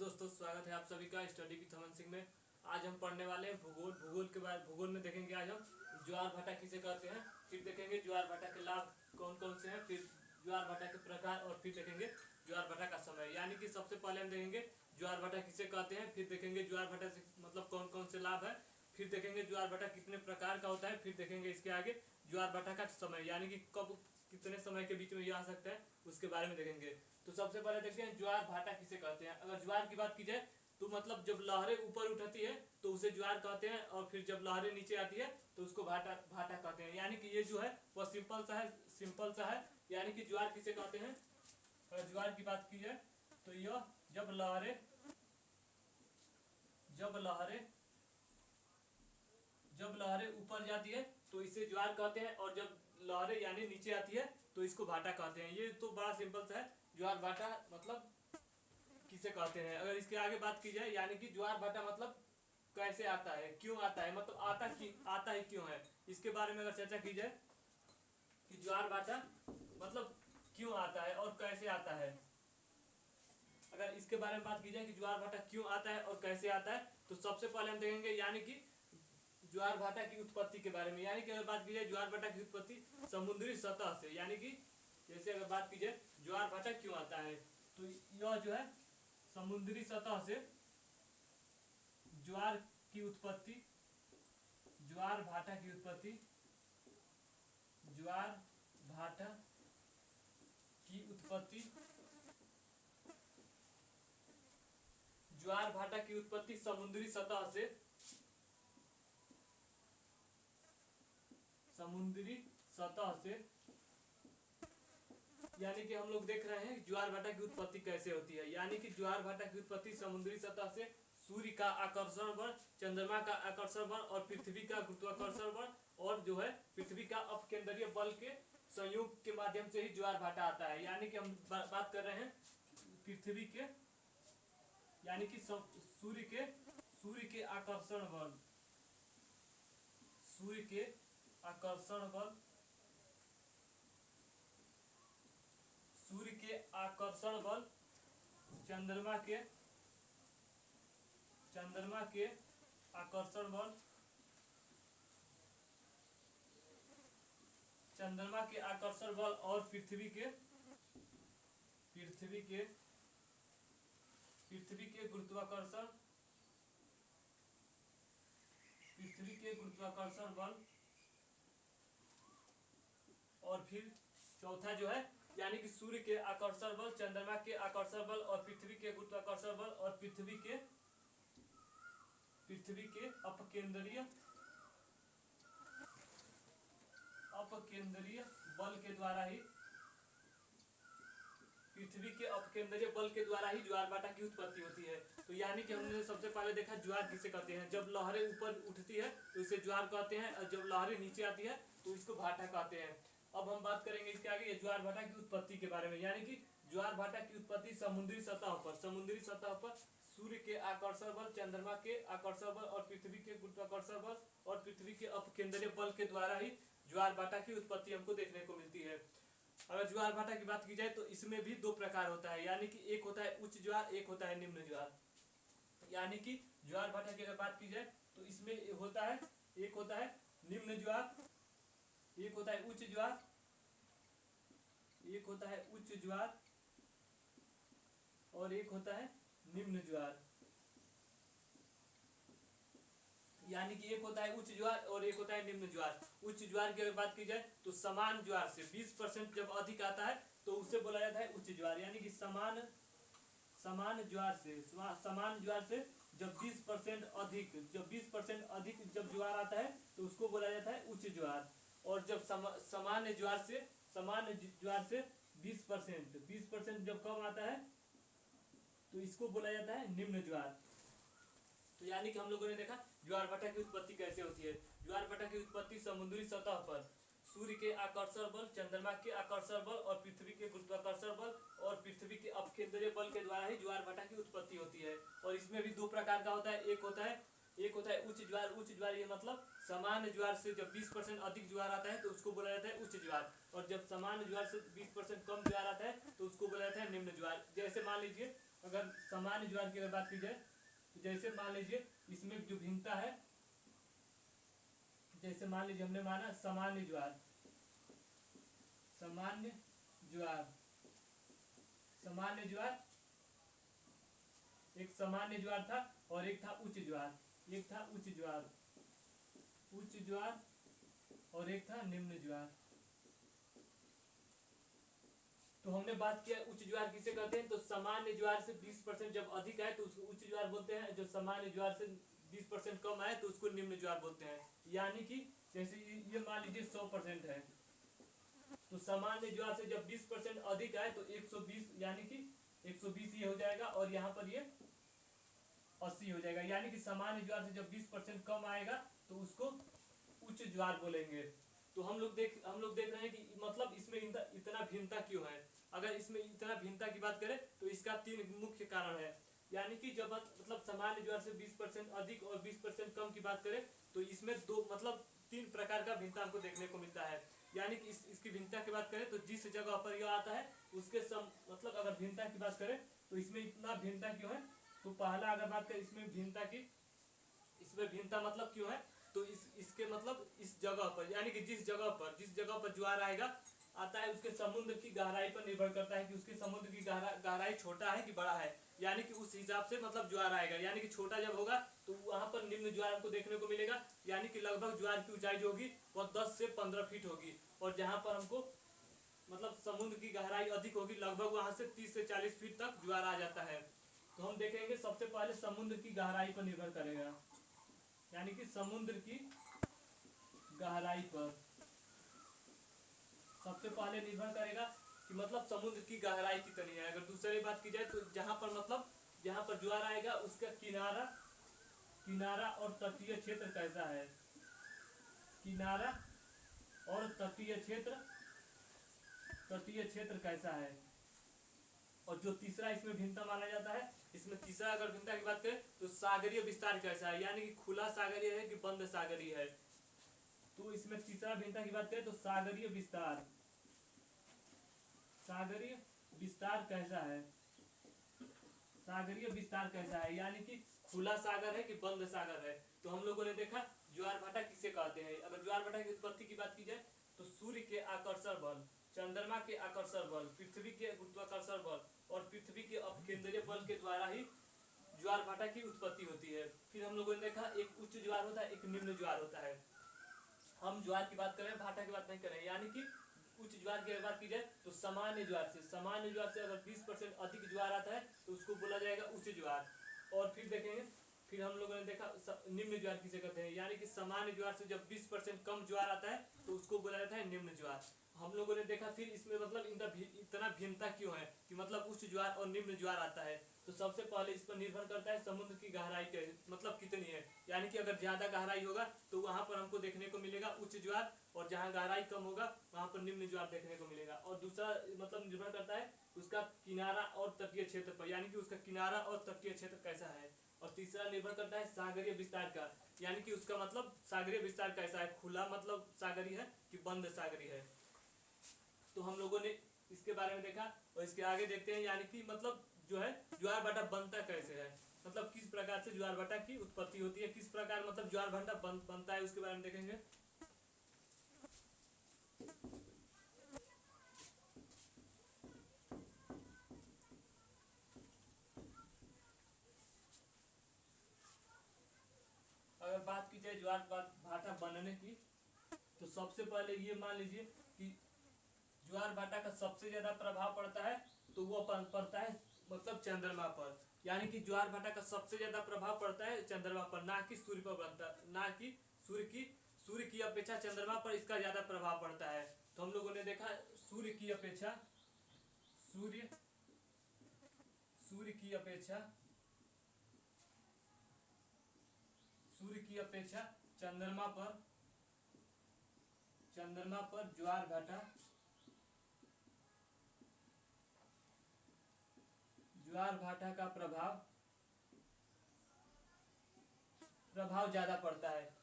दोस्तों, स्वागत है आप सभी का स्टडी विद अमन सिंह में। आज हम पढ़ने वाले हैं भूगोल के बाद भूगोल में देखेंगे आज हम ज्वार भाटा किसे कहते हैं, फिर देखेंगे ज्वार भाटा के लाभ कौन कौन से हैं, फिर ज्वार भाटा के प्रकार और फिर देखेंगे ज्वार भाटा का समय। यानी कि सबसे पहले हम देखेंगे ज्वार भाटा किसे कहते हैं, फिर देखेंगे ज्वार भाटा से मतलब कौन कौन से लाभ है, फिर देखेंगे ज्वार भाटा कितने प्रकार का होता है, फिर देखेंगे इसके आगे ज्वार भाटा का समय यानी कि कब कितने समय के बीच में ये आ सकता है उसके बारे में देखेंगे। तो सबसे पहले देखते हैं ज्वार भाटा किसे कहते हैं। अगर ज्वार की बात की जाए तो मतलब जब लहरें ऊपर उठती है तो उसे ज्वार कहते हैं, और फिर जब लहरें नीचे आती है तो उसको भाटा भाटा कहते हैं। यानी कि ये जो है वह सिंपल सा है। यानी कि ज्वार किसे कहते हैं, अगर ज्वार की बात की जाए तो यह जब लहरें ऊपर जाती है तो इसे ज्वार कहते हैं, और जब लहरें यानी नीचे आती है तो इसको भाटा कहते हैं। ये तो बड़ा सिंपल सा है ज्वार भाटा मतलब किसे कहते हैं। अगर इसके आगे बात की जाए यानी कि ज्वार भाटा मतलब कैसे आता है, क्यों आता है, मतलब आता ही क्यों है, इसके बारे में अगर चर्चा की जाए कि ज्वार भाटा मतलब क्यों आता है और कैसे आता है। अगर इसके बारे में बात की जाए कि ज्वार भाटा क्यों आता है और कैसे आता है तो सबसे पहले हम देखेंगे यानी कि ज्वार भाटा की उत्पत्ति के बारे में। यानी कि अगर बात की जाए ज्वार भाटा की उत्पत्ति समुद्री सतह से, यानी कि जैसे अगर बात की जाए ज्वार भाटा क्यों आता है तो यह जो है समुद्री सतह से ज्वार की उत्पत्ति, ज्वार भाटा की उत्पत्ति, ज्वार भाटा की उत्पत्ति, ज्वार भाटा की उत्पत्ति समुद्री सतह से, समुद्री सतह से। यानी कि हम लोग देख रहे हैं ज्वार भाटा की उत्पत्ति कैसे होती है। यानी कि ज्वार भाटा की उत्पत्ति समुद्री सतह से सूर्य का आकर्षण बल, चंद्रमा का आकर्षण बल और पृथ्वी का गुरुत्वाकर्षण बल और जो है पृथ्वी का अपकेंद्रीय बल के संयोग के माध्यम से ही ज्वार भाटा आता है। यानी कि हम बात कर रहे हैं पृथ्वी के यानी कि सूर्य के आकर्षण बल, सूर्य के आकर्षण बल, सूर्य के आकर्षण बल, चंद्रमा के आकर्षण बल, चंद्रमा के आकर्षण बल और पृथ्वी के गुरुत्वाकर्षण, पृथ्वी के गुरुत्वाकर्षण बल, और फिर चौथा जो है यानी कि सूर्य के आकर्षण बल, चंद्रमा के आकर्षण बल और पृथ्वी के गुरुत्वाकर्षण बल और पृथ्वी के अपकेंद्रीय बल के द्वारा ही, पृथ्वी के अपकेंद्रीय बल के द्वारा ही ज्वार भाटा की उत्पत्ति होती है। तो यानी कि हमने सबसे पहले देखा ज्वार किसे कहते हैं, जब लहरें ऊपर उठती है तो इसे ज्वार कहते हैं, और जब लहरें नीचे आती है तो इसको भाटा कहते हैं। अब हम बात करेंगे इसके आगे ज्वार भाटा की उत्पत्ति के बारे में। यानी कि ज्वार भाटा की उत्पत्ति समुद्री सतह पर सूर्य के आकर्षण बल, चंद्रमा के आकर्षण बल और पृथ्वी के गुरुत्वाकर्षण बल और पृथ्वी के अपकेंद्रीय बल के द्वारा ही ज्वार भाटा की उत्पत्ति हमको देखने को मिलती है। अगर ज्वार भाटा की बात की जाए तो इसमें भी दो प्रकार होता है। यानी कि एक होता है उच्च ज्वार, एक होता है निम्न ज्वार। यानी कि ज्वार भाटा की अगर बात की जाए तो इसमें होता है, एक होता है निम्न ज्वार, एक होता है उच्च ज्वार, एक होता है उच्च ज्वार और एक होता है निम्न ज्वार। यानी कि एक होता है उच्च ज्वार और एक होता है निम्न ज्वार। उच्च ज्वार की अगर बात की जाए तो समान ज्वार से 20% जब अधिक आता है तो उसे बोला जाता है उच्च ज्वार। यानी कि समान ज्वार से जब 20% अधिक जब ज्वार आता है तो उसको बोला जाता है उच्च ज्वार। और जब सामान्य ज्वार से 20% जब कम आता है तो इसको बोला जाता है निम्न ज्वार। तो यानी कि हम लोगों ने देखा ज्वार भाटा की उत्पत्ति कैसे होती है। ज्वार भाटा की उत्पत्ति समुद्री सतह पर सूर्य के आकर्षण बल, चंद्रमा के आकर्षण बल और पृथ्वी के गुरुत्वाकर्षण बल और पृथ्वी के अपकेंद्रीय बल के द्वारा ही ज्वार भाटा की उत्पत्ति होती है। और इसमें भी दो प्रकार का होता है, एक होता है उच्च ज्वार। उच्च ज्वार ये मतलब सामान्य ज्वार से जब 20% अधिक ज्वार आता है तो उसको बोला जाता है उच्च ज्वार, और जब सामान्य ज्वार से 20% कम ज्वार आता है तो उसको बोला जाता है निम्न ज्वार। जैसे मान लीजिए अगर सामान्य ज्वार की अगर बात की जाए तो जैसे मान लीजिए इसमें जो भिन्नता है, जैसे मान लीजिए हमने माना सामान्य ज्वार, सामान्य ज्वार, सामान्य ज्वार, एक सामान्य ज्वार था और एक था उच्च ज्वार, एक था उच्च ज्वार, उच्च ज्वार और एक था निम्न ज्वार। तो हमने बात किया उच्च ज्वार किसे कहते हैं, तो सामान्य ज्वार से 20% जब अधिक आए तो उसको उच्च ज्वार बोलते हैं, जो सामान्य ज्वार से 20% कम आए तो उसको निम्न ज्वार बोलते हैं। यानी कि जैसे ये मान लीजिए 100% है, तो सामान्य ज्वार से जब 20% अधिक आए तो 120, यानी कि 120 ये हो जाएगा और यहाँ पर ये 80 हो जाएगा। यानी कि सामान्य ज्वार से जब 20% कम आएगा तो उसको उच्च ज्वार बोलेंगे। तो हम लोग देख रहे हैं कि मतलब इसमें इतना भिन्नता क्यों है। अगर इसमें इतना भिन्नता की बात करें तो इसका 3 मुख्य कारण है। यानी कि जब मतलब सामान्य ज्वार से 20% अधिक और 20% कम की बात करें तो इसमें मतलब 3 प्रकार का भिन्नता हमको देखने को मिलता है। यानी कि इसकी भिन्नता की बात करें तो जिस जगह पर यह आता है उसके मतलब अगर भिन्नता की बात करें तो इसमें इतना भिन्नता क्यों है। तो पहला अगर बात करें इसमें भिन्नता की, इसमें भिन्नता मतलब क्यों है, तो इसके मतलब इस जगह पर, यानी कि जिस जगह पर ज्वार आएगा आता है उसके समुद्र की गहराई पर निर्भर करता है कि उसके समुद्र की गहराई छोटा है कि बड़ा है। यानी कि उस हिसाब से मतलब ज्वार आएगा। यानी कि छोटा जब होगा तो वहां पर निम्न ज्वार हमको देखने को मिलेगा। यानी कि लगभग ज्वार की ऊंचाई जो होगी वह 10 से 15 फीट होगी। और जहां पर हमको मतलब समुद्र की गहराई अधिक होगी, लगभग वहां से 30 से 40 फीट तक ज्वार आ जाता है। तो हम देखेंगे सबसे पहले समुद्र की गहराई पर निर्भर करेगा, यानी कि समुद्र की गहराई पर सबसे पहले निर्भर करेगा कि मतलब समुद्र की गहराई कितनी है। अगर दूसरी बात की जाए तो जहां पर मतलब जहां पर ज्वार आएगा उसका किनारा और तटीय क्षेत्र कैसा है, किनारा और तटीय क्षेत्र कैसा है। और जो तीसरा इसमें भिन्नता माना जाता है, इसमें तीसरा अगर भिन्नता की बात करें तो सागरीय विस्तार कैसा है, यानी कि खुला सागरीय है कि बंद सागरीय है। तो इसमें तीसरा भिन्नता की बात करें तो सागरीय विस्तार कैसा है, सागरीय विस्तार कैसा है, यानी कि खुला सागर है कि बंद सागर है। तो हम लोगों ने देखा ज्वार भाटा किसे कहते हैं। अगर ज्वार भाटा की उत्पत्ति की बात की जाए तो सूर्य के आकर्षण बल, चंद्रमा के आकर्षण बल, पृथ्वी के गुरुत्वाकर्षण बल और पृथ्वी के अपकेंद्रीय बल के द्वारा ही ज्वार भाटा की उत्पत्ति होती है। फिर हम लोगों ने देखा एक उच्च ज्वार होता है, एक निम्न ज्वार होता है। हम ज्वार की बात करें, भाटा की बात नहीं करें। यानी कि उच्च ज्वार की बात की जाए तो सामान्य ज्वार से अगर 20% अधिक ज्वार आता है तो उसको बोला जाएगा उच्च ज्वार। और फिर देखेंगे, फिर हम लोगों ने देखा निम्न ज्वार किसे कहते हैं, यानी कि सामान्य ज्वार से जब 20% कम ज्वार आता है तो उसको बोला जाता है निम्न ज्वार। हम लोगों ने देखा फिर इसमें मतलब इतना भिन्नता क्यों है कि मतलब उच्च ज्वार और निम्न ज्वार आता है। तो सबसे पहले इस पर निर्भर करता है समुद्र की गहराई के मतलब कितनी है। यानी कि अगर ज्यादा गहराई होगा तो वहां पर हमको देखने को मिलेगा उच्च ज्वार, और जहां गहराई कम होगा वहां पर निम्न ज्वार देखने को मिलेगा। और दूसरा मतलब निर्भर करता है उसका किनारा और तटीय क्षेत्र पर, यानी कि उसका किनारा और तटीय क्षेत्र कैसा है। और तीसरा निर्भर करता है सागरीय विस्तार का, यानी कि उसका मतलब सागरीय विस्तार कैसा है, खुला मतलब सागरीय है कि बंद सागरीय है। तो हम लोगों ने इसके बारे में देखा और इसके आगे देखते हैं, यानी कि मतलब जो है ज्वार भाटा बनता कैसे है, मतलब किस प्रकार से ज्वार भाटा की उत्पत्ति होती है, किस प्रकार मतलब ज्वार भाटा बनता है, उसके बारे में देखेंगे। अगर बात की जाए ज्वार भाटा बनने की तो सबसे पहले ये मान लीजिए कि ज्वार भाटा का सबसे ज्यादा प्रभाव पड़ता है तो वो पड़ता है मतलब चंद्रमा पर। यानी कि ज्वार भाटा का सबसे ज्यादा प्रभाव पड़ता है चंद्रमा पर, ना कि सूर्य पर बनता, ना कि सूर्य की अपेक्षा चंद्रमा पर इसका ज्यादा प्रभाव पड़ता है। तो हम लोगों ने देखा सूर्य की अपेक्षा चंद्रमा पर ज्वार भाटा का प्रभाव ज्यादा पड़ता है।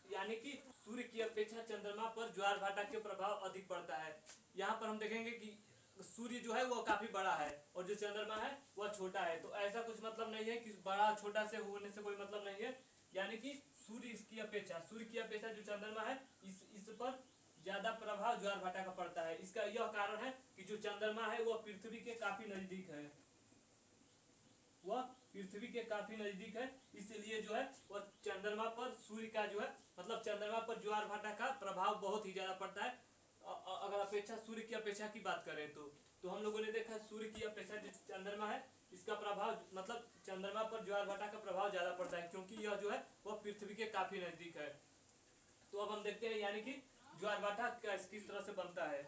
यानी कि सूर्य की अपेक्षा चंद्रमा पर ज्वार भाटा के प्रभाव अधिक पड़ता है। यहाँ पर हम देखेंगे कि सूर्य जो है वो काफी बड़ा है और जो चंद्रमा है वह छोटा है। तो ऐसा कुछ मतलब नहीं है कि बड़ा छोटा से होने से कोई मतलब नहीं है, यानी कि सूर्य की अपेक्षा जो चंद्रमा है इस पर ज्यादा प्रभाव ज्वार भाटा का पड़ता है। इसका यह कारण है कि जो चंद्रमा है वह पृथ्वी के काफी नजदीक है, इसलिए जो है वह चंद्रमा पर सूर्य का जो है मतलब चंद्रमा पर ज्वार भाटा का प्रभाव बहुत ही ज्यादा पड़ता है। अगर सूर्य की अपेक्षा की बात करें तो हम लोगों ने देखा सूर्य की अपेक्षा जो चंद्रमा है इसका प्रभाव मतलब चंद्रमा पर ज्वार भाटा का प्रभाव ज्यादा पड़ता है, क्योंकि यह जो है वह पृथ्वी के काफी नजदीक है। तो अब हम देखते हैं यानी कि ज्वार भाटा किस तरह से बनता है।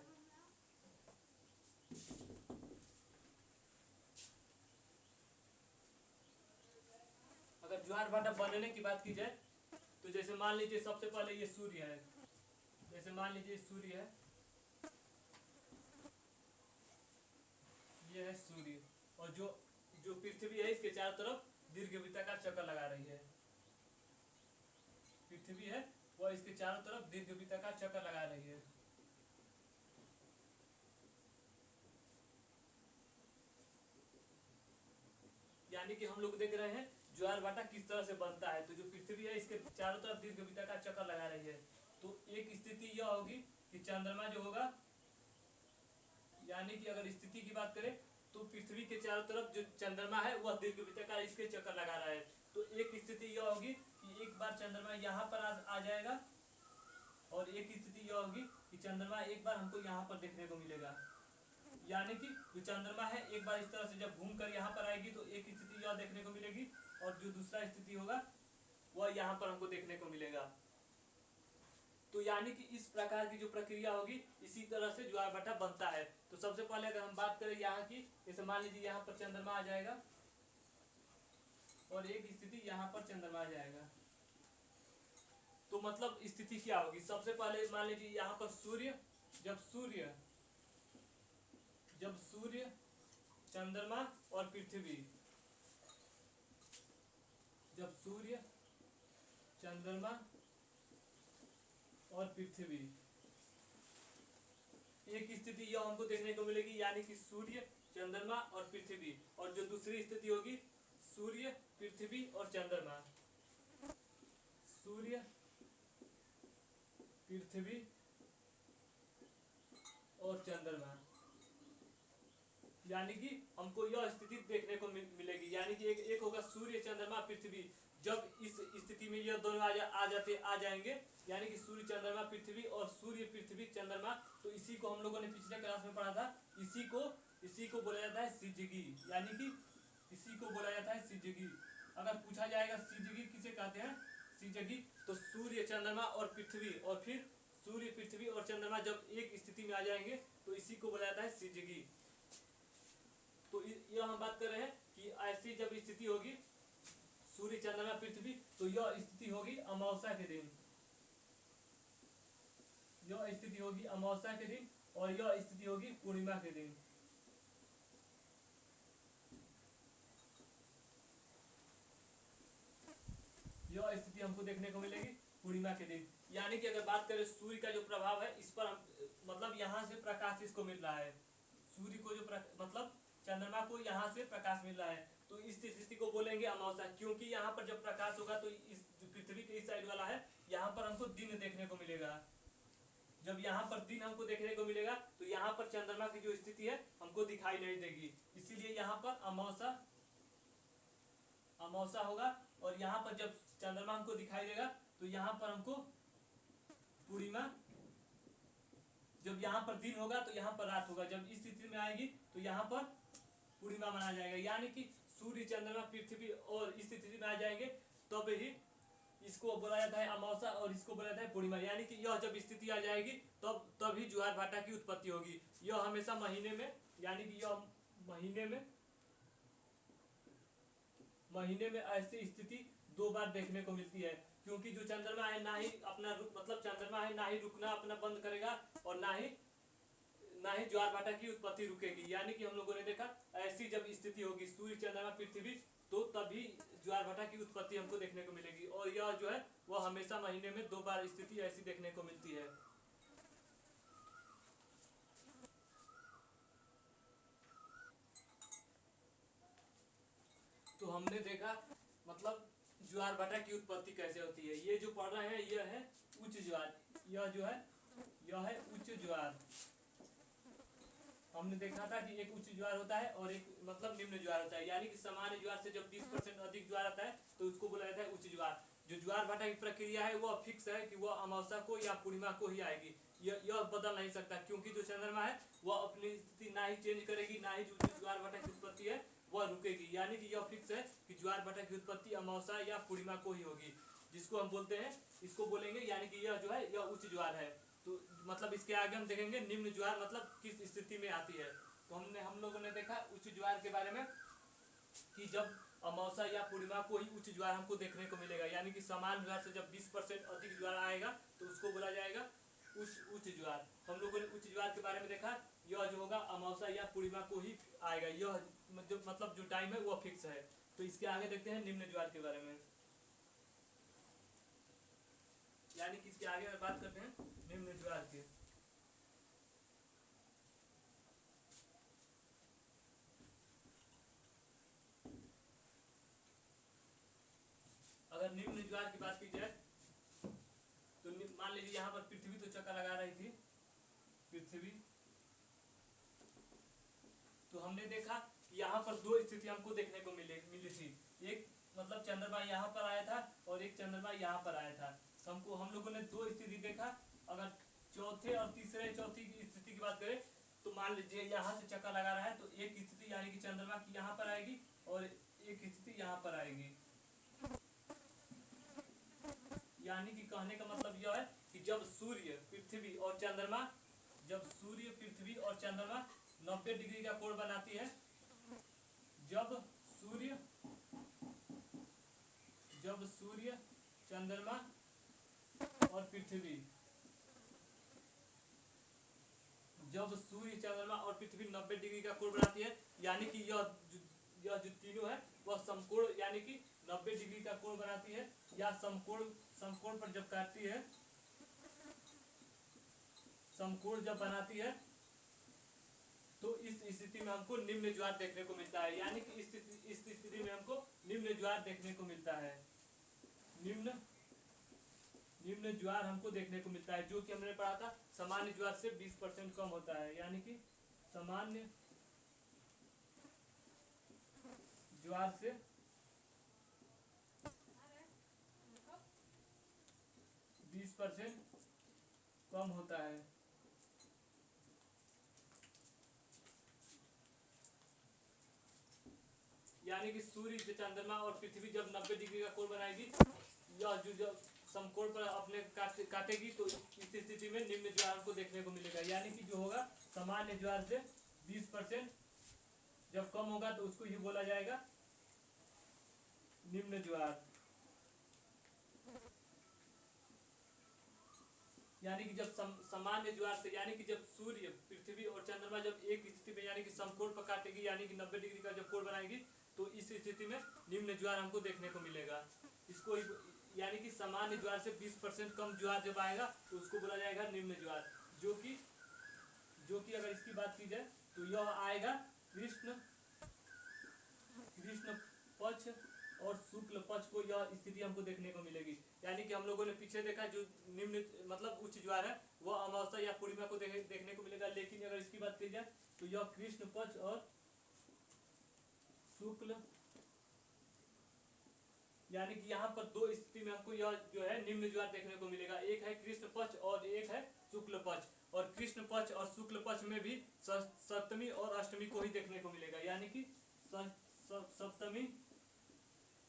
अगर ज्वार भाटा बनने की बात की जाए तो जैसे मान लीजिए सबसे पहले ये सूर्य है, ये है सूर्य और जो जो पृथ्वी है इसके चारों तरफ दीर्घवृत्ताकार चक्कर लगा रही है। पृथ्वी है वह इसके चारों तरफ दीर्घवृत्ताकार चक्कर लगा रही है। यानी कि हम लोग देख रहे हैं ज्वार भाटा किस तरह से बनता है। तो जो पृथ्वी है इसके चारों तरफ दीर्घवृत्ताकार चक्कर लगा रही है। तो एक स्थिति यह होगी कि चंद्रमा जो होगा, यानी कि अगर स्थिति की बात करें तो पृथ्वी के चारों तरफ जो चंद्रमा है वह दीर्घवृत्ताकार इसके चक्कर लगा रहा है। तो एक स्थिति यह होगी कि एक बार चंद्रमा यहाँ पर आ जाएगा और एक स्थिति यह होगी कि चंद्रमा एक बार हमको यहाँ पर देखने को मिलेगा। यानी कि जो चंद्रमा है एक बार इस तरह से जब घूम कर यहाँ पर आएगी तो एक स्थिति यह देखने को मिलेगी और जो दूसरा स्थिति होगा वह यहाँ पर हमको देखने को मिलेगा। तो यानी कि इस प्रकार की जो प्रक्रिया होगी इसी तरह से ज्वार भाटा बनता है। तो सबसे पहले अगर हम बात करें यहाँ की, जैसे मान लीजिए यहाँ पर चंद्रमा आ जाएगा और एक स्थिति यहाँ पर चंद्रमा आ जाएगा। तो मतलब स्थिति क्या होगी, सबसे पहले मान लीजिए यहाँ पर जब सूर्य चंद्रमा और पृथ्वी, जब सूर्य चंद्रमा और पृथ्वी एक स्थिति यह हमको देखने को मिलेगी, यानी कि सूर्य चंद्रमा और पृथ्वी, और जो दूसरी स्थिति होगी सूर्य पृथ्वी और चंद्रमा, सूर्य पृथ्वी और चंद्रमा, यानी कि हमको यह स्थिति देखने को मिलेगी। यानी कि एक होगा सूर्य चंद्रमा पृथ्वी। जब इस स्थिति में यह दोनों आ जाएंगे, यानी कि सूर्य चंद्रमा पृथ्वी और सूर्य पृथ्वी चंद्रमा, तो इसी को हम लोगों ने पिछले क्लास में पढ़ा था। इसी को बोला जाता है सिजगी, यानी कि इसी को बोला जाता है सिजगी। अगर पूछा जाएगा सिजगी किसे कहते हैं, सिजगी, तो सूर्य चंद्रमा और पृथ्वी और फिर सूर्य पृथ्वी और चंद्रमा जब एक स्थिति में आ जाएंगे तो इसी को बोला जाता है सिजगी। तो यह हम बात कर रहे हैं कि ऐसी जब स्थिति होगी सूर्य चंद्रमा पृथ्वी, तो यह स्थिति होगी अमावस्या के दिन, यह स्थिति होगी अमावस्या के दिन और यह स्थिति होगी पूर्णिमा के दिन। यह स्थिति हमको देखने को मिलेगी पूर्णिमा के दिन। यानी कि अगर बात करें सूर्य का जो प्रभाव है इस पर मतलब यहाँ से प्रकाश इसको मिल रहा है, सूर्य को जो मतलब चंद्रमा को यहाँ से प्रकाश मिल रहा है, तो इस स्थिति को बोलेंगे अमावस्या। क्योंकि यहाँ पर जब प्रकाश होगा तो इस जो पृथ्वी के इस साइड वाला है यहाँ पर हमको दिन देखने को मिलेगा। जब यहाँ पर दिन हमको देखने को मिलेगा तो यहाँ पर चंद्रमा की जो स्थिति है हमको दिखाई नहीं देगी, इसीलिए यहाँ पर अमावस्या होगा। और यहाँ पर जब चंद्रमा हमको दिखाई देगा तो यहाँ पर हमको पूर्णिमा, जब यहाँ पर दिन होगा तो यहाँ पर रात होगा। जब इस स्थिति में आएगी तो यहाँ पर पूर्णिमा मनाया जाएगा। यानी कि सूर्य चंद्रमा पृथ्वी और इस स्थिति में आ जाएंगे तब ही इसको बोला जाता है अमावस्या और इसको बोला जाता है पूर्णिमा। यानी कि यह जब स्थिति आ जाएगी तब ही ज्वार भाटा की उत्पत्ति होगी। यह हमेशा महीने में, यानी कि यह महीने में ऐसी स्थिति 2 बार देखने को मिलती है। क्योंकि जो चंद्रमा है ना ही अपना मतलब चंद्रमा है ना ही रुकना अपना बंद करेगा और ना ही ज्वार भाटा की उत्पत्ति रुकेगी। यानी कि हम लोगों ने देखा ऐसी जब स्थिति होगी सूर्य चंद्रमा पृथ्वी, तो तभी ज्वार भाटा की उत्पत्ति हमको देखने को मिलेगी। और यह जो है वह हमेशा महीने में 2 बार स्थिति ऐसी देखने को मिलती है। हमने देखा मतलब ज्वार भाटा की उत्पत्ति कैसे होती है। ये जो पढ़ रहे हैं यह है उच्च ज्वार, यह जो है यह है उच्च ज्वार। हमने देखा था कि एक उच्च ज्वार होता है और एक मतलब निम्न ज्वार होता है, यानी कि सामान्य ज्वार से जब 20% अधिक ज्वार आता है तो उसको बोला जाता है उच्च ज्वार। जो ज्वार भाटा की प्रक्रिया है वह फिक्स है कि वह अमावस्या को या पूर्णिमा को ही आएगी, यह बदल नहीं सकता, क्योंकि जो चंद्रमा है वह अपनी स्थिति ना ही चेंज करेगी, ना ही जो ज्वार भाटा की उत्पत्ति है वह रुकेगी। यानी कि यह फिक्स है कि ज्वार भाटा की उत्पत्ति अमावस्या या पूर्णिमा को ही होगी, जिसको हम बोलते हैं, इसको बोलेंगे यानी कि यह जो है यह उच्च ज्वार है। तो मतलब इसके आगे हम देखेंगे निम्न ज्वार मतलब किस स्थिति में आती है। तो हम लोगों ने देखा उच्च ज्वार के बारे में कि जब अमावस्या या पूर्णिमा को ही उच्च ज्वार हमको देखने को मिलेगा, यानी कि समान ज्वार से जब 20% अधिक ज्वार आएगा तो उसको बोला जाएगा उच्च ज्वार। हम लोगों ने उच्च ज्वार के बारे में देखा, यह जो होगा अमावस्या या पूर्णिमा को ही आएगा, यह मतलब जो टाइम है वह फिक्स है। तो इसके आगे देखते हैं निम्न ज्वार के बारे में, यानी कि इसके आगे बात करते हैं निम्न ज्वार की। अगर निम्न ज्वार की बात की जाए तो मान लीजिए यहाँ पर पृथ्वी तो चक्कर लगा रही थी पृथ्वी, तो हमने देखा कि यहाँ पर दो स्थिति हमको देखने को मिली थी। एक मतलब चंद्रमा यहाँ पर आया था और एक चंद्रमा यहाँ पर आया था। हम लोगों ने दो स्थिति देखा। अगर चौथी की स्थिति की बात करें तो मान लीजिए यहाँ से चक्कर लगा रहा है तो एक स्थिति यानी कि चंद्रमा की यहाँ पर आएगी और एक स्थिति यहाँ पर आएगी। यानी कि कहने का मतलब यह है कि जब सूर्य पृथ्वी और चंद्रमा 90 डिग्री का कोण बनाती है, जब सूर्य चंद्रमा और पृथ्वी 90 डिग्री का कोण बनाती है, यानी कि यह जो तीनों है वह समकोण यानी कि 90 डिग्री का कोण बनाती है, या समकोण पर जब काटती है, समकोण जब बनाती है तो इस स्थिति में हमको निम्न ज्वार देखने को मिलता है। यानी कि इस स्थिति में हमको निम्न ज्वार देखने को मिलता है। निम्न ज्वार हमको देखने को मिलता है, जो कि हमने पढ़ा था सामान्य ज्वार से 20% कम होता है, यानी कि सामान्य ज्वार से 20% कम होता है। यानी कि सूर्य चंद्रमा और पृथ्वी जब 90 डिग्री का कोण बनाएगी, यह जो समकोण पर अपने काटेगी, तो इस स्थिति में निम्न ज्वार को देखने को मिलेगा। यानी कि जो होगा सामान्य ज्वार से 20% जब कम होगा तो उसको ही बोला जाएगा निम्न ज्वार। यानी कि जब सामान्य ज्वार से यानी कि जब सूर्य पृथ्वी और चंद्रमा जब एक स्थिति में यानी कि समकोण पर काटेगी, यानी कि 90 डिग्री का जब कोण बनाएगी, तो इस स्थिति में निम्न ज्वार हमको देखने को मिलेगा। इसको यानी कि सामान्य ज्वार से 20% कम ज्वार जब आएगा तो उसको बोला जाएगा निम्न ज्वार। जो कि अगर इसकी बात की जाए तो यह आएगा कृष्ण पक्ष और शुक्ल पक्ष को, यह स्थिति हमको देखने को मिलेगी। यानी कि हम लोगों ने पीछे देखा जो निम्न मतलब उच्च ज्वार है वह अमावस्या या पूर्णिमा को देखने को मिलेगा, लेकिन अगर इसकी बात की जाए तो यह कृष्ण पक्ष और शुक्ल, यानी कि यहाँ पर दो स्थिति में हमको यह जो है निम्न ज्वार देखने को मिलेगा। एक है कृष्ण पक्ष और एक है शुक्ल पक्ष, और कृष्ण पक्ष और शुक्ल पक्ष में भी सप्तमी और अष्टमी को ही देखने को मिलेगा। यानी कि सप्तमी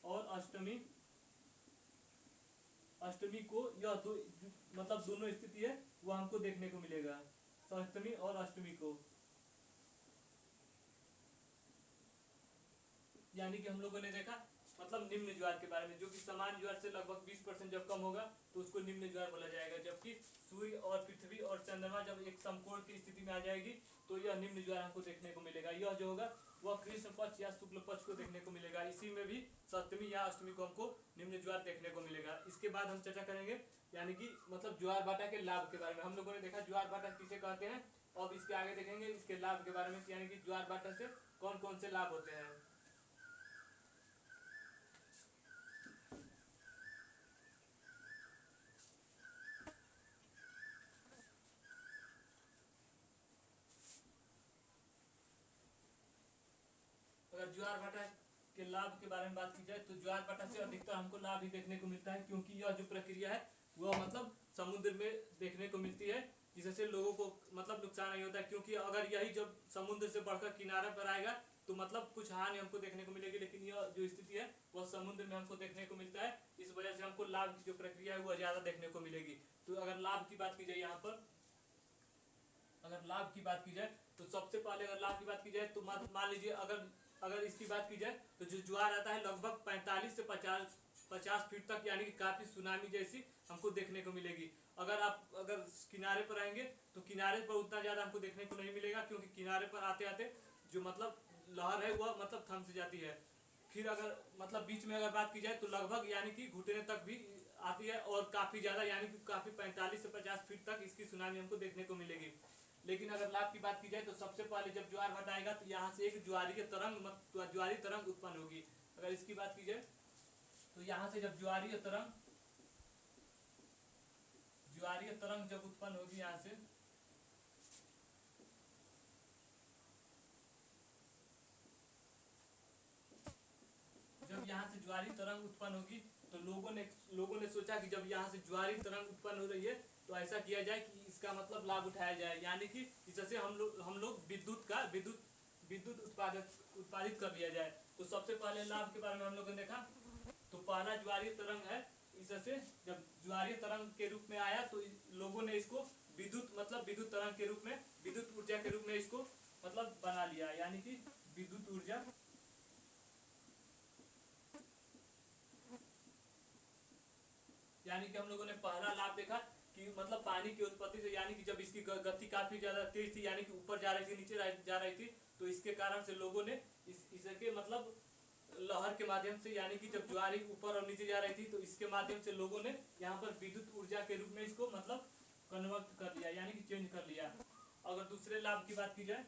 और अष्टमी को यह दो मतलब दोनों स्थिति है वो हमको देखने को मिलेगा, सप्तमी और अष्टमी को। यानी कि हम लोगों ने देखा मतलब निम्न ज्वार के बारे में, जो कि सामान्य ज्वार से लगभग 20% जब कम होगा तो उसको निम्न ज्वार बोला जाएगा। जबकि सूर्य और पृथ्वी और चंद्रमा जब एक समकोण की स्थिति में आ जाएगी तो यह निम्न ज्वार हमको देखने को मिलेगा। यह जो होगा वह कृष्ण पक्ष या शुक्ल पक्ष को देखने को मिलेगा। इसी में भी सप्तमी या अष्टमी को हमको निम्न ज्वार देखने को मिलेगा। इसके बाद हम चर्चा करेंगे यानी कि मतलब ज्वार भाटा के लाभ के बारे में। हम लोगों ने देखा ज्वार भाटा किसे कहते हैं, अब इसके आगे देखेंगे इसके लाभ के बारे में, यानी कि ज्वार भाटा से कौन कौन से लाभ होते हैं। अगर ज्वार भाटा के लाभ के बारे में बात की जाए तो ज्वार भाटा से अधिकतर हमको लाभ ही देखने को मिलता है, क्योंकि यह जो प्रक्रिया है वह मतलब समुद्र में देखने को मिलती है, जिससे लोगों को मतलब नुकसान नहीं होता है। क्योंकि अगर यही जब समुद्र से बढ़कर किनारे पर आएगा तो मतलब कुछ हानि हमको देखने को मिलेगी, लेकिन यह जो स्थिति है वह समुद्र में हमको देखने को मिलता है। इस वजह से हमको लाभ की जो प्रक्रिया है वह ज्यादा देखने को मिलेगी। तो अगर लाभ की बात की जाए यहाँ पर, अगर लाभ की बात की जाए तो सबसे पहले अगर लाभ की बात की जाए तो मान लीजिए अगर इसकी बात की जाए तो जो ज्वार आता है लगभग 45 से 50 फीट तक, यानी कि काफी सुनामी जैसी हमको देखने को मिलेगी। अगर किनारे पर आएंगे तो किनारे पर उतना ज्यादा हमको देखने को नहीं मिलेगा, क्योंकि किनारे पर आते आते जो मतलब लहर है वह मतलब थम से जाती है। फिर अगर मतलब बीच में अगर बात की जाए तो लगभग यानी कि घुटने तक भी आती है, और काफी ज्यादा यानी कि काफी 45 से 50 फीट तक इसकी सुनामी हमको देखने को मिलेगी। लेकिन अगर लाभ की बात की जाए तो सबसे पहले जब ज्वार भाटा आएगा तो यहाँ से एक ज्वारीय तरंग उत्पन्न होगी। अगर इसकी बात की जाए तो यहाँ से जब ज्वारीय तरंग जब उत्पन्न होगी, यहाँ से जब यहाँ से ज्वारीय तरंग उत्पन्न होगी तो लोगों ने सोचा कि जब यहाँ से ज्वारीय तरंग उत्पन्न हो रही है तो ऐसा किया जाए कि इसका मतलब लाभ उठाया जाए, यानी कि इससे हम लोग विद्युत उत्पादित कर लिया जाए। तो सबसे पहले लाभ के बारे में हम लोगों ने देखा, तो पहला ज्वारीय तरंग है। इससे जब ज्वारीय तरंग के रूप में आया तो लोगों ने इसको विद्युत तरंग के रूप में, विद्युत ऊर्जा के रूप में इसको मतलब बना लिया, यानी कि विद्युत ऊर्जा। यानी कि हम लोगों ने पहला लाभ देखा कि मतलब पानी की उत्पत्ति से, यानी कि जब इसकी गति काफी ज्यादा तेज थी, यानी कि ऊपर जा रही थी नीचे जा रही थी, तो इसके कारण से लोगों ने इसके मतलब लहर के माध्यम से, यानी कि जब ज्वारी ऊपर और नीचे जा रही थी तो इसके माध्यम से लोगों ने यहाँ पर विद्युत ऊर्जा के रूप में इसको मतलब कन्वर्ट कर लिया, यानी कि चेंज कर लिया। अगर दूसरे लाभ की बात की जाए,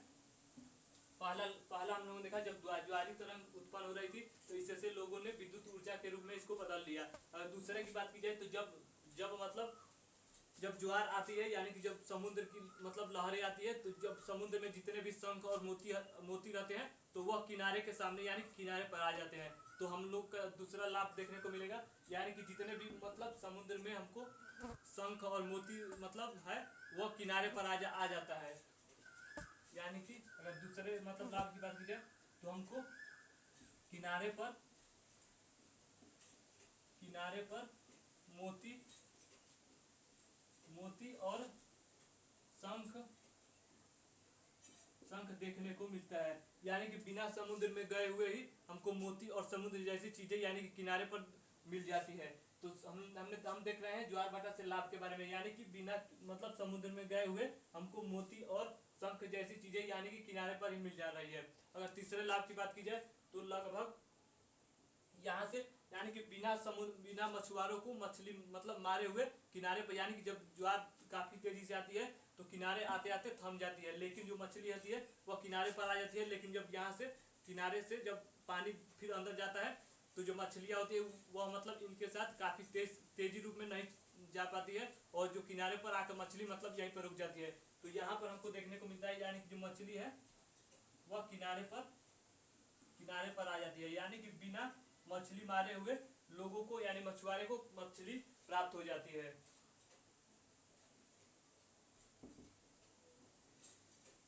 पहला हम लोगों ने देखा जब ज्वारी तरंग उत्पन्न हो रही थी तो इससे लोगों ने विद्युत ऊर्जा के रूप में इसको बदल लिया। अगर दूसरे की बात की जाए तो जब ज्वार आती है, यानी कि जब समुद्र की मतलब लहरें आती है, तो जब समुद्र में जितने भी शंख और मोती रहते हैं तो वह किनारे के सामने यानी कि किनारे पर आ जाते हैं। तो हम लोग का दूसरा लाभ देखने को मिलेगा, यानी कि जितने भी मतलब समुद्र में हमको शंख और मोती मतलब है वह किनारे पर आ जाता है। यानी कि अगर दूसरे मतलब लाभ की बात की जाए तो हमको किनारे पर मोती और शंख देखने को मिलता है, यानी कि बिना समुद्र में गए हुए ही हमको मोती और समुद्र जैसी चीजें यानी कि किनारे पर मिल जाती है। तो हम देख रहे हैं ज्वार भाटा से लाभ के बारे में, यानी कि बिना मतलब समुद्र में गए हुए हमको मोती और शंख जैसी चीजें यानी कि किनारे पर ही मिल जा रही है। अगर तीसरे लाभ की बात की जाए तो लगभग यहाँ से यानी कि बिना मछुआरों को मछली मतलब मारे हुए किनारे पर, यानी कि जब ज्वार काफी तेजी से आती है तो किनारे आते आते थम जाती है, लेकिन जो मछली आती है वह किनारे पर आ जाती है। लेकिन जब यहाँ से किनारे से जब पानी फिर अंदर जाता है तो जो मछलियाँ होती है वह मतलब इनके साथ काफी तेजी रूप में नहीं जा पाती है, और जो किनारे पर आकर मछली मतलब यहीं पर रुक जाती है। तो यहाँ पर हमको देखने को मिलता है, यानी कि जो मछली है वह किनारे पर आ जाती है, यानी कि बिना मछली मारे हुए लोगों को यानी मछुआरे को मछली प्राप्त हो जाती है।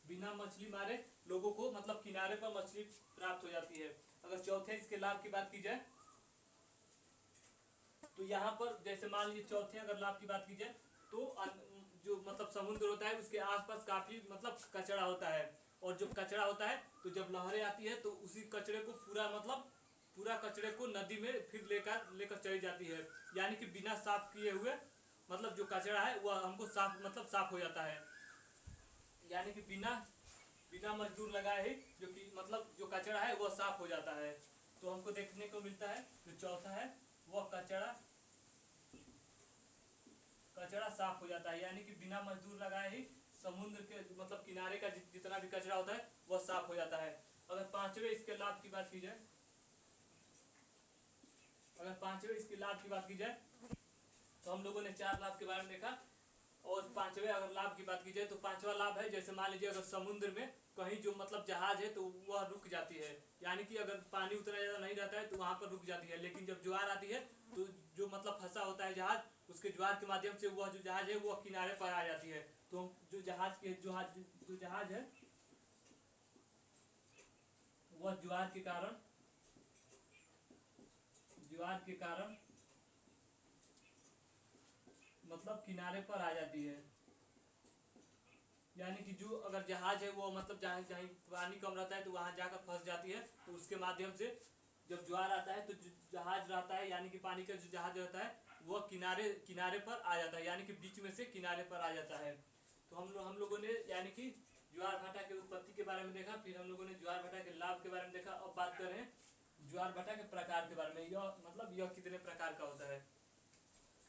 बिना मछली मारे लोगों को मतलब किनारे पर मछली प्राप्त हो जाती है। अगर चौथे इसके लाभ की बात की जाए तो यहाँ पर जैसे मान लीजिए चौथे अगर लाभ की बात की जाए तो जो मतलब समुद्र होता है उसके आसपास काफी मतलब कचरा होता है, और जो कचरा होता है तो जब लहरें आती है तो उसी कचरे को पूरा कचरे को नदी में फिर लेकर चली जाती है, यानी कि बिना साफ किए हुए मतलब जो कचरा है वह हमको साफ हो जाता है, यानी कि बिना मजदूर लगाए ही जो कि मतलब जो कचरा है वह साफ हो जाता है। तो हमको देखने को मिलता है जो चौथा है वह कचरा साफ हो जाता है, यानी कि बिना मजदूर लगाए ही समुद्र के मतलब किनारे का जितना भी कचरा होता है वह साफ हो जाता है। अगर पांचवे इसके लाभ की बात की जाए तो हम लोगों ने 4 लाभ के बारे में देखा, और पांचवे अगर लाभ की बात की जाए तो पांचवा लाभ है जैसे मान लीजिए अगर समुद्र में कहीं जो मतलब जहाज है तो वह रुक जाती है, यानी कि अगर पानी उतना ज़्यादा नहीं रहता है तो वहाँ पर रुक जाती है। लेकिन जब ज्वार आती है तो जो मतलब फंसा होता है जहाज, उसके ज्वार के माध्यम से वह जो जहाज है वह किनारे पर आ जाती है। तो जो जहाज है वह ज्वार के कारण मतलब किनारे पर आ जाती है। यानी कि जो अगर जहाज है वो मतलब जहाँ जहाँ पानी कम रहता है तो वहाँ जाकर फंस जाती है, तो उसके माध्यम से जब ज्वार आता है तो जहाज रहता है, यानी कि पानी का जो जहाज रहता है वह किनारे पर आ जाता है, यानी कि बीच में से किनारे पर आ जाता है। तो हम लोगों ने यानी कि ज्वार भाटा के उत्पत्ति के बारे में देखा, फिर हम लोगों ने ज्वार भाटा के लाभ के बारे में देखा। अब बात कर रहे हैं ज्वार भाटा के प्रकार के बारे में, यह मतलब यह कितने प्रकार का होता है।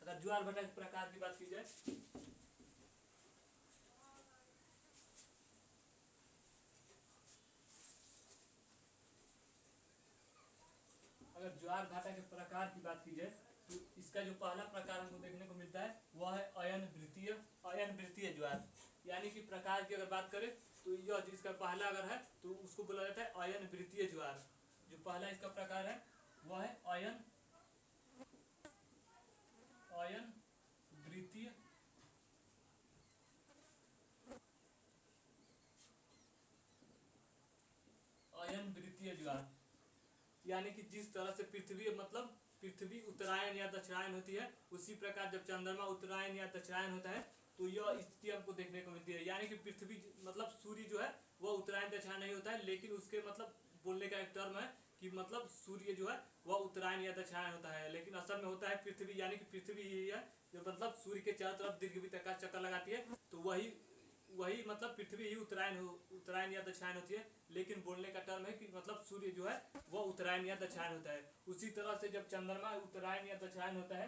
अगर ज्वार भाटा के प्रकार की बात की जाए, अगर ज्वार भाटा के प्रकार की बात की जाए तो इसका जो पहला प्रकार हमको देखने को मिलता है वह है अयन वृत्तीय ज्वार। यानी कि प्रकार की अगर बात करें तो यह जिसका पहला अगर है तो उसको बोला जाता है अयन वृत्तीय ज्वार। जो पहला इसका प्रकार है वह है अयन वृत्तीय ज्वार। यानी कि जिस तरह से पृथ्वी उत्तरायण या दक्षिणायन होती है, उसी प्रकार जब चंद्रमा उत्तरायण या दक्षिणायन होता है तो यह स्थिति हमको देखने को मिलती है। यानी कि पृथ्वी मतलब सूर्य जो है वह उत्तरायण दक्षिणायन नहीं होता है, लेकिन उसके मतलब बोलने का एक टर्म है कि मतलब सूर्य जो है वह उत्तरायण या दक्षिणायन होता है, लेकिन असल में होता है पृथ्वी। यानी कि पृथ्वी ही है जो मतलब सूर्य के चारों तरफ दीर्घवृत्ताकार चक्कर लगाती है, तो वही मतलब पृथ्वी ही उत्तरायण या दक्षिणायन होती है, लेकिन बोलने का टर्म है कि मतलब सूर्य जो है वह उत्तरायण या दक्षिणायन होता है। उसी तरह से जब चंद्रमा उत्तरायण या दक्षिणायन होता है,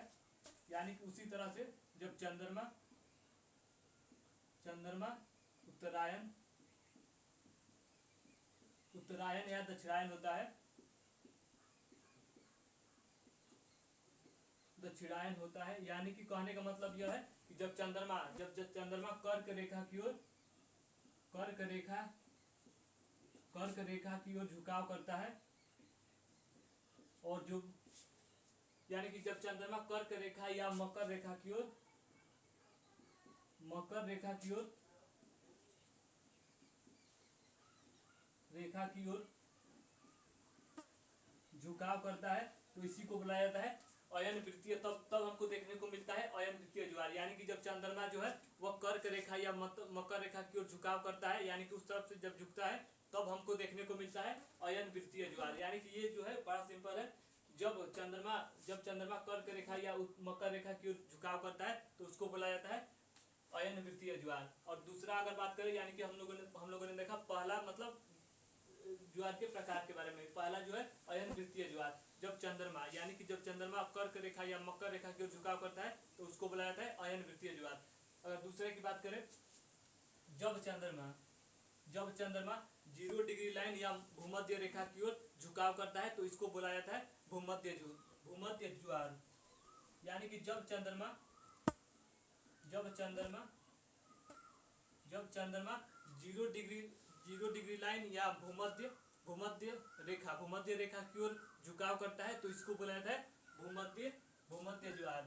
यानी कि उसी तरह से जब चंद्रमा उत्तरायण या दक्षिणायन होता है, यानी कि कहने का मतलब यह है कि जब चंद्रमा कर्क रेखा की ओर झुकाव करता है, और जो यानी कि जब चंद्रमा कर्क रेखा या मकर रेखा की ओर झुकाव करता है तो इसी को बुलाया जाता है अयन वृत्तीय। तब हमको देखने को मिलता है अयन वृत्तीय ज्वार। यानी कि जब चंद्रमा जो है वह कर्क रेखा या मकर रेखा की ओर झुकाव करता है, यानी कि उस तरफ से जब झुकता है तब हमको देखने को मिलता है अयन वृत्तीय ज्वार। यानी कि ये जो है बड़ा सिंपल है, जब चंद्रमा कर्क रेखा या मकर रेखा की ओर झुकाव करता है तो उसको बोला जाता है अयन वृत्तीय ज्वार। और दूसरा अगर बात करें, यानी कि हम लोगों ने देखा पहला मतलब ज्वार के प्रकार के बारे में, पहला जो है अयन वृत्तीय ज्वार। जब चंद्रमा कर्क रेखा या मकर रेखा की ओर झुकाव करता है तो उसको बोला जाता है अयन वृत्तीय ज्वार। अगर दूसरे की बात करें, जब चंद्रमा 0 डिग्री लाइन या भूमध्य रेखा की ओर झुकाव करता है तो इसको बोला जाता है भूमध्य ज्वार। यानी कि जब चंद्रमा 0 डिग्री लाइन या भूमध्य रेखा की ओर झुकाव करता है तो इसको बोला जाता है भूमध्य ज्वार।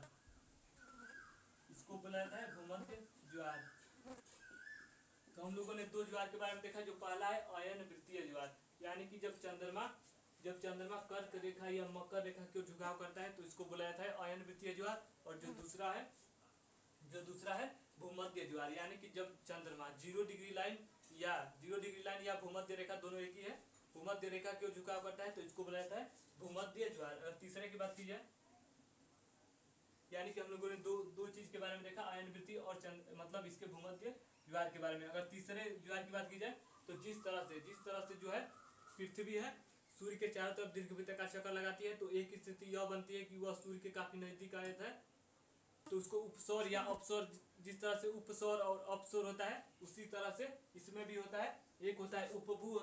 तो हम लोगों ने दो ज्वार के बारे में देखा। जो पहला है अयन वृत्तीय ज्वार, यानी कि जब चंद्रमा कर्क रेखा या मकर रेखा की ओर झुकाव करता है तो इसको बोला जाता है अयन वृत्तीय ज्वार। और जो दूसरा है भूमध्य ज्वार, यानी कि जब चंद्रमा 0 डिग्री लाइन या भूमध्य रेखा दोनों एक ही है, भूमध्य रेखा की ओर झुकाव करता है तो इसको बोला जाता है भूमध्य ज्वार। और तीसरे की बात की जाए, यानी कि हम लोगों ने दो चीज के बारे में देखा, अयन वृत्ति और मतलब इसके भूमध्य ज्वार के बारे में। अगर तीसरे ज्वार की बात की जाए तो जिस तरह से जो है पृथ्वी है सूर्य के चारों तरफ दीर्घवृत्ताकार चक्कर लगाती है, तो एक स्थिति यह बनती है कि वह सूर्य के काफी नजदीक आ जाता है, तो उसको उपसौर या अपसौर, जिस तरह से उपसौर और अपसौर होता है उसी तरह से इसमें भी होता है। एक होता है उपभू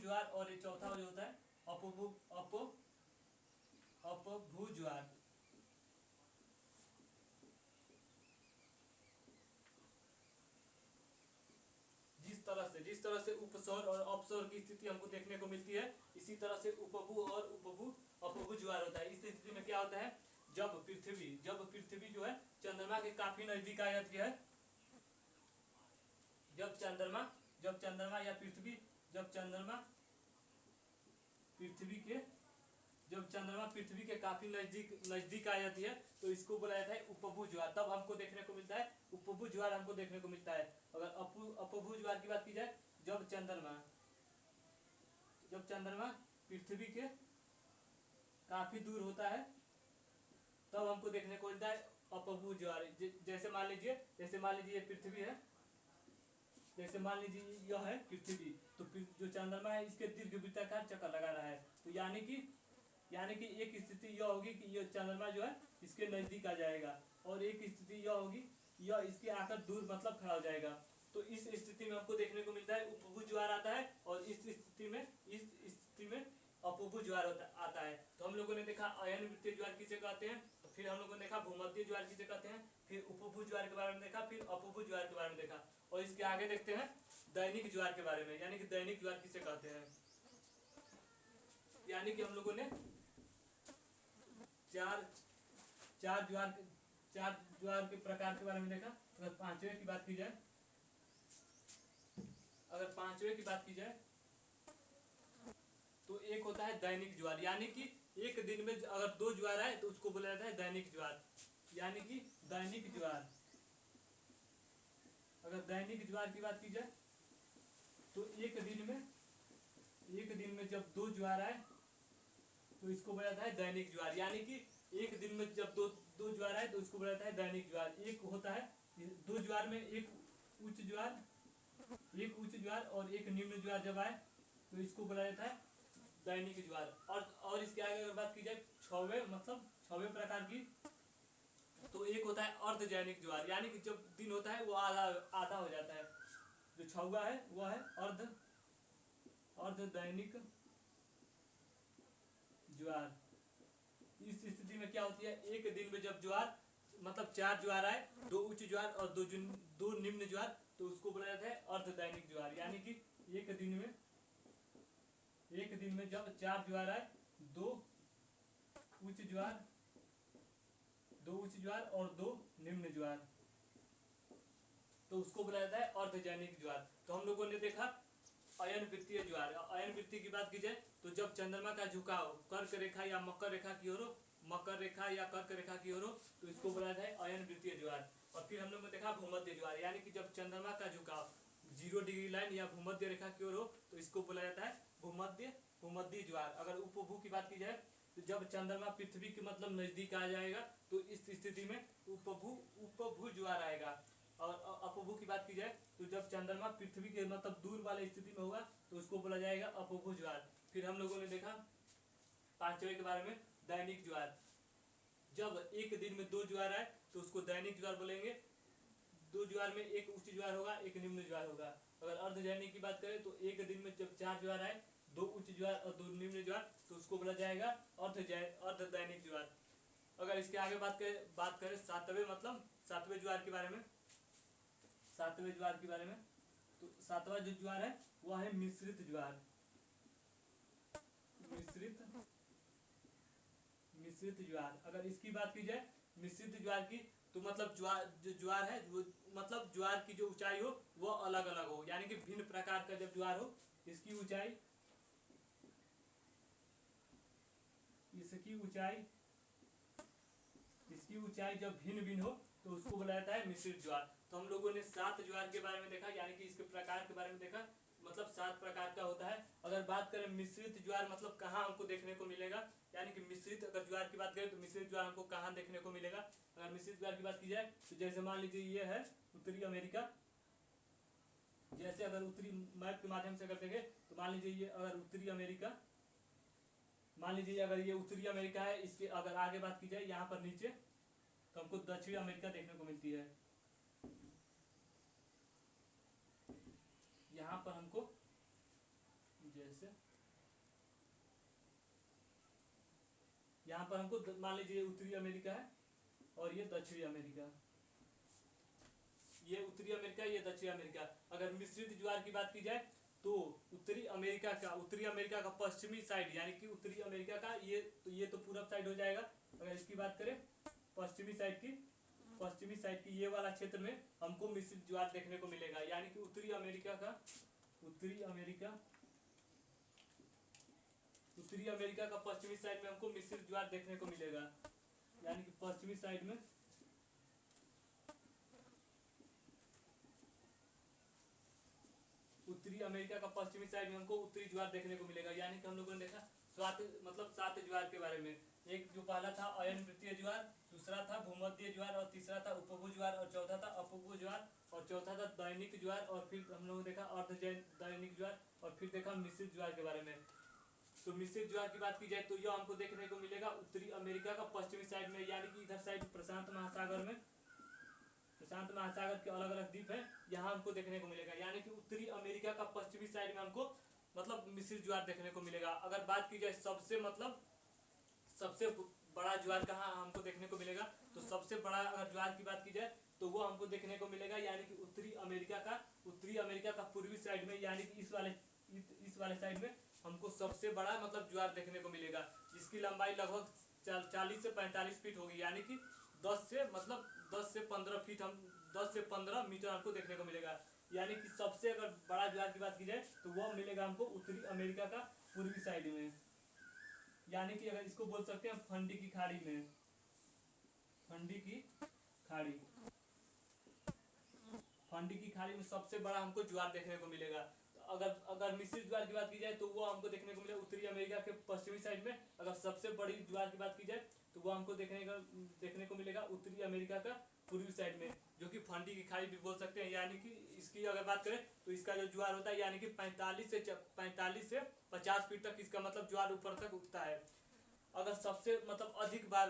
ज्वार, और एक चौथा जो होता है अपभू ज्वार। जिस तरह से उपसौर और अपसौर की स्थिति हमको देखने को मिलती है, इसी तरह से उपभू और अपभू ज्वार होता है। इस स्थिति में क्या होता है, जब पृथ्वी जो है चंद्रमा के काफी नजदीक आ जाती है, जब चंद्रमा या पृथ्वी जब चंद्रमा पृथ्वी के काफी नजदीक आ जाती है, तो इसको बोला जाता है उपभू ज्वार। तब हमको देखने को मिलता है उपभू ज्वार, हमको देखने को मिलता है। अगर अपभू ज्वार की बात की जाए, जब चंद्रमा पृथ्वी के काफी दूर होता है, तब हमको देखने को मिलता है अपभू ज्वार। जैसे मान लीजिए ये पृथ्वी है, जैसे मान लीजिए यह है पृथ्वी, तो जो चंद्रमा है इसके दीर्घवृत्ताकार चक्कर लगा रहा है, तो यानी कि एक स्थिति यह होगी कि यह चंद्रमा जो है इसके नजदीक आ जाएगा, और एक स्थिति यह होगी यह इसके आकर दूर मतलब खड़ा हो जाएगा। तो इस स्थिति में हमको देखने को मिलता है उपभू ज्वार आता है, और इस स्थिति में अपभू ज्वार आता है। तो हम लोगों ने देखा अयन वृत्तीय ज्वार किसे कहते हैं, तो फिर हम लोगों ने देखा भूमध्य ज्वार किसे कहते हैं, फिर उपभू ज्वार के बारे में देखा, फिर अपभू ज्वार के बारे में देखा, और इसके आगे देखते हैं दैनिक ज्वार के बारे में, यानी कि दैनिक ज्वार किसे कहते हैं। यानी कि हम लोगों ने चार ज्वार के प्रकार के बारे में देखा। अगर पांचवें की बात की जाए तो एक होता है दैनिक ज्वार, यानी कि एक दिन में अगर 2 ज्वार आए तो उसको बोला जाता है दैनिक ज्वार, यानी कि दैनिक ज्वार। अगर दैनिक ज्वार की बात की जाए तो एक दिन में जब 2 ज्वार आए तो इसको बोला जाता है दैनिक ज्वार, यानी कि एक दिन में जब दो ज्वार आए तो उसको बोला जाता है दैनिक ज्वार। एक होता है 2 ज्वार में एक उच्च ज्वार और एक निम्न ज्वार जब आए तो इसको बोला जाता है दैनिक ज्वार। और इसके आगे अगर बात की जाए छवें प्रकार की, तो एक होता है अर्धदैनिक ज्वार, यानी कि जब दिन होता है वो आधा हो जाता है। जो छवा है वह है अर्धदैनिक ज्वार। इस स्थिति में क्या होती है, एक दिन में जब ज्वार मतलब 4 ज्वार आए, 2 उच्च ज्वार और 2 निम्न ज्वार, तो उसको बोला जाता है अर्धदैनिक ज्वार। यानी कि एक दिन में जब 4 ज्वार आए, 2 उच्च ज्वार और 2 निम्न ज्वार, तो उसको बोला जाता है अर्धदैनिक ज्वार। तो हम लोगों ने देखा अयन वृत्तीय ज्वार। अयन वृत्ति की बात की जाए तो जब चंद्रमा का झुकाव कर्क रेखा या मकर रेखा की ओर हो, तो इसको बोला जाता है अयन वृत्तीय ज्वार। और फिर हम लोग ने देखा भूमध्य ज्वार, यानी कि जब चंद्रमा का झुकाव 0 डिग्री लाइन या भूमध्य रेखा की ओर हो, तो इसको बोला जाता है भूमध्य ज्वार। अगर उपभू की बात की जाए तो जब चंद्रमा पृथ्वी के मतलब नजदीक आ जाएगा, तो इस स्थिति में उपभू ज्वार आएगा। और अपभू की बात की जाए तो जब चंद्रमा पृथ्वी के मतलब दूर वाले स्थिति में होगा, तो उसको बोला जाएगा अपभू ज्वार। फिर हम लोगों ने देखा पांचवें के बारे में दैनिक ज्वार। जब एक दिन में 2 ज्वार आए तो उसको दैनिक ज्वार बोलेंगे। 2 ज्वार में एक उच्च ज्वार होगा, एक निम्न ज्वार होगा। अगर अर्धदैनिक की बात करें तो एक दिन में जब 4 ज्वार आए, 2 उच्च ज्वार और 2 निम्न ज्वार, तो उसको बोला जाएगा अर्धदैनिक ज्वार। अगर इसके आगे बात करें सातवें ज्वार के बारे में, तो 7वां जो ज्वार है वह है मिश्रित ज्वार। मिश्रित ज्वार, अगर इसकी बात की जाए मिश्रित ज्वार की, तो मतलब ज्वार है वो मतलब ज्वार की जो ऊंचाई हो वो अलग अलग हो, यानी कि भिन्न प्रकार का जब ज्वार हो, इसकी ऊंचाई जब भिन्न हो, तो उसको बोला जाता है मिश्रित ज्वार। तो हम लोगों ने 7 ज्वार के बारे में देखा, यानी कि इसके प्रकार के बारे में देखा, मतलब 7 प्रकार का होता है। अगर बात करें मिश्रित ज्वार मतलब कहाँ हमको देखने को मिलेगा, यानी कि मिश्रित अगर ज्वार की बात करें तो मिश्रित ज्वार हमको कहाँ देखने को मिलेगा। अगर मिश्रित ज्वार की बात की जाए तो जैसे मान लीजिए ये है उत्तरी अमेरिका, जैसे अगर उत्तरी मैप के माध्यम से अगर देखें तो मान लीजिए ये अगर उत्तरी अमेरिका है, इसके अगर आगे बात की जाए यहाँ पर नीचे, तो हमको दक्षिणी अमेरिका देखने को मिलती है। यहाँ पर हमको मान लीजिए उत्तरी अमेरिका है और ये दक्षिणी अमेरिका। ये उत्तरी उत्तरी अमेरिका, ये दक्षिण अमेरिका। अगर मिश्रित ज्वार की बात की जाए तो उत्तरी अमेरिका का पश्चिमी साइड यानी कि उत्तरी अमेरिका का ये तो पूरब साइड हो जाएगा। अगर इसकी बात करें पश्चिमी साइड की ये वाला क्षेत्र में हमको मिश्रित ज्वार देखने को मिलेगा, यानी कि उत्तरी अमेरिका का पश्चिमी साइड में हमको मिश्रित ज्वार देखने को मिलेगा, यानी कि पश्चिमी साइड में उत्तरी अमेरिका का पश्चिमी साइड में हमको उत्तरी ज्वार देखने को मिलेगा। यानी कि हम लोगों ने देखा सात ज्वार के बारे में। एक जो पहला था अयन वृत्तीय ज्वार, दूसरा था भूमध्य ज्वार, और तीसरा था उपभू ज्वार, और चौथा था अपभू ज्वार, और चौथा था दैनिक ज्वार, और फिर हम लोगों ने देखा अर्ध दैनिक ज्वार, और फिर देखा मिश्रित ज्वार के बारे में। तो मिश्रित ज्वार की बात की जाए तो यह हमको देखने को मिलेगा उत्तरी अमेरिका का पश्चिमी साइड में, यानी कि इधर साइड प्रशांत महासागर के अलग अलग द्वीप है, यहाँ हमको देखने को मिलेगा। यानी कि उत्तरी अमेरिका का पश्चिमी साइड में हमको मिश्रित ज्वार देखने को मिलेगा। अगर बात की जाए सबसे बड़ा ज्वार कहाँ हमको देखने को मिलेगा, तो सबसे बड़ा अगर ज्वार की बात की जाए तो वो हमको देखने को मिलेगा यानी कि उत्तरी अमेरिका का पूर्वी साइड में, यानी कि इस वाले साइड में हमको सबसे बड़ा ज्वार देखने को मिलेगा, जिसकी लंबाई लगभग 40 से 45 फीट होगी, यानी कि 10 से 15 मीटर हमको देखने को मिलेगा। यानी कि सबसे अगर बड़ा ज्वार की बात की जाए तो वह मिलेगा हमको उत्तरी अमेरिका का पूर्वी साइड में, यानी कि अगर इसको बोल सकते हैं फंडी की खाड़ी में सबसे बड़ा हमको ज्वार देखने को मिलेगा। अगर मिश्रित ज्वार की बात की जाए तो वो हमको देखने को मिलेगा उत्तरी अमेरिका के पश्चिमी साइड में। अगर सबसे बड़ी ज्वार की बात की जाए तो वो हमको देखने को मिलेगा उत्तरी अमेरिका का पूर्वी साइड में, जो कि फंडी की खाड़ी भी बोल सकते हैं। यानी कि इसकी अगर बात करें तो इसका जो ज्वार होता है यानी कि 45 से 50 फीट तक इसका ज्वार ऊपर तक उठता है। अगर सबसे अधिक बार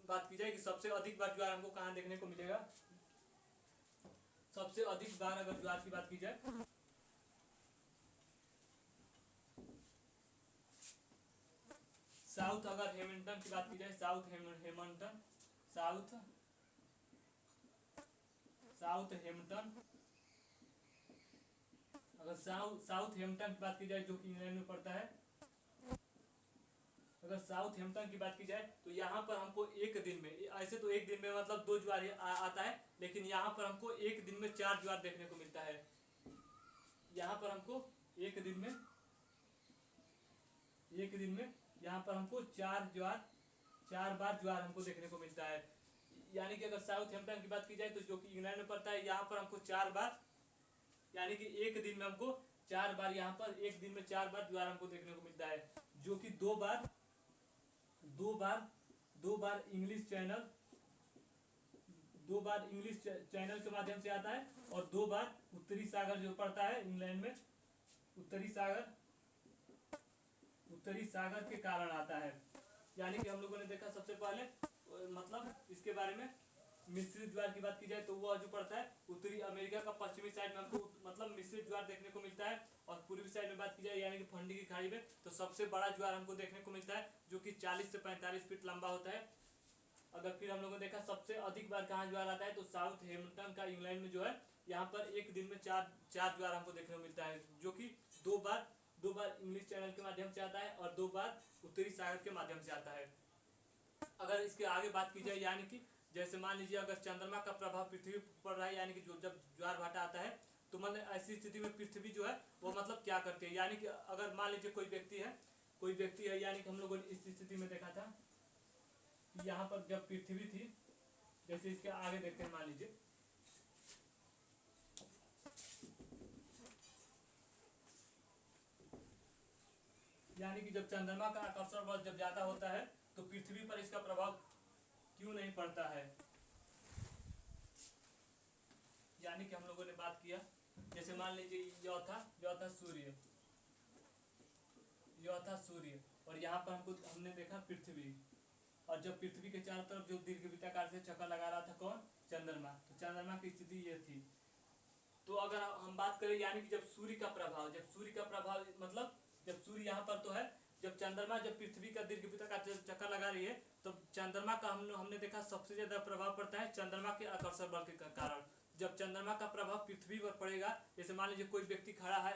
बात की जाए कि सबसे अधिक बार ज्वार हमको कहाँ देखने को मिलेगा, सबसे अधिक बार अगर ज्वार की बात की जाए साउथ, अगर हेमिल्टन की बात की जाए साउथ हेम्पटन, अगर साउथ हेम्पटन की बात की जाए जो कि इंग्लैंड में पड़ता है, अगर साउथ हेम्पटन की बात की जाए तो यहाँ पर हमको एक दिन में, ऐसे तो एक दिन में 2 ज्वार आता है, लेकिन यहाँ पर हमको एक दिन में 4 ज्वार देखने को मिलता है। यहाँ पर हमको एक दिन में यहाँ पर हमको 4 बार ज्वार हमको देखने को मिलता है। यानी कि अगर साउथ हेम्पटन की बात की जाए तो जो कि इंग्लैंड में पड़ता है, यहाँ पर हमको 4 बार, यानी कि एक दिन में हमको 4 बार, यहाँ पर एक दिन में 4 बार ज्वार हमको देखने को मिलता है, जो कि 2 बार इंग्लिश चैनल के माध्यम से आता है, और 2 बार उत्तरी सागर जो पड़ता है इंग्लैंड में, उत्तरी सागर के कारण आता है। यानी कि हम लोगों ने देखा सबसे पहले इसके बारे में मिश्रित ज्वार की बात की जाए तो वह जो पड़ता है उत्तरी अमेरिका का पश्चिमी साइड में हमको मिश्रित ज्वार देखने को मिलता है, और पूर्वी साइड में बात की जाए यानी कि फंडी की खाड़ी में तो सबसे बड़ा ज्वार हमको देखने को मिलता है, जो कि 40 से 45 फीट लंबा होता है। अगर फिर हम लोगों ने देखा सबसे अधिक बार कहाँ ज्वार आता है तो साउथ हेम्पटन का इंग्लैंड में जो है, यहाँ पर एक दिन में 4 ज्वार हमको देखने को मिलता है, जो कि 2 बार इंग्लिश चैनल के माध्यम से आता है और 2 बार उत्तरी सागर के माध्यम से आता है। अगर इसके आगे बात की जाए यानी कि जैसे मान लीजिए अगर चंद्रमा का प्रभाव पृथ्वी पर पड़ रहा है, यानी कि जब ज्वार भाटा आता है तो ऐसी स्थिति में पृथ्वी जो है वो क्या करती है, यानी कि अगर मान लीजिए कोई व्यक्ति है, यानी कि हम लोगों ने इस स्थिति में देखा था कि यहाँ पर जब पृथ्वी थी, जैसे इसके आगे देखते हैं, मान लीजिए यानी कि जब चंद्रमा का आकर्षण बल जब ज्यादा होता है तो पृथ्वी पर इसका प्रभाव क्यों नहीं पड़ता है। यानी कि हम लोगों ने बात किया, जैसे मान लीजिए यह था सूर्य, और यहाँ पर हमने देखा पृथ्वी, और जब पृथ्वी के चारों तरफ जो दीर्घवृत्ताकार से चक्कर लगा रहा था कौन, चंद्रमा, तो चंद्रमा की स्थिति ये थी। तो अगर हम बात करें यानी कि जब सूर्य का प्रभाव जब सूर्य यहाँ पर तो है, जब पृथ्वी का दीर्घवृत्ताकार चक्कर लगा रही है तो चंद्रमा का हमने देखा सबसे ज्यादा प्रभाव पड़ता है चंद्रमा के आकर्षण बल के कारण, जब चंद्रमा का प्रभाव पृथ्वी पर पड़ेगा, जैसे मान लीजिए कोई व्यक्ति खड़ा है,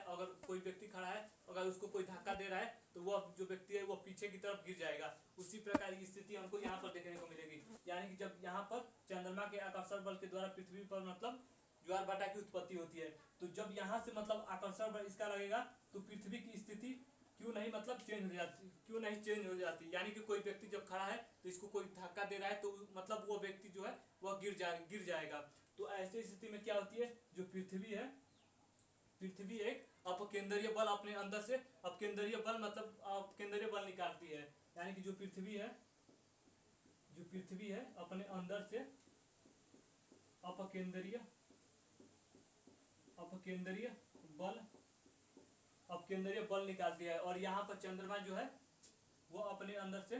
अगर उसको कोई धक्का दे रहा है तो वह जो व्यक्ति है वो पीछे की तरफ गिर जाएगा। उसी प्रकार की स्थिति हमको यहाँ पर देखने को मिलेगी, यानी कि जब यहाँ पर चंद्रमा के आकर्षण बल के द्वारा पृथ्वी पर मतलब ज्वार भाटा की उत्पत्ति होती है, तो जब यहाँ से मतलब आकर्षण बल इसका लगेगा तो पृथ्वी की स्थिति क्यों नहीं चेंज हो जाती, यानी कि कोई व्यक्ति जब खड़ा है तो इसको कोई धक्का दे रहा है तो मतलब वो व्यक्ति जो है वह गिर जाएगा। तो ऐसी स्थिति में क्या होती है, जो पृथ्वी एक अपकेंद्रीय बल अपने अंदर से अपकेंद्रीय बल निकालती है, यानी कि जो पृथ्वी है अपने अंदर से अपकेंद्रीय बल निकालती है। और यहाँ पर चंद्रमा जो है वो अपने अंदर से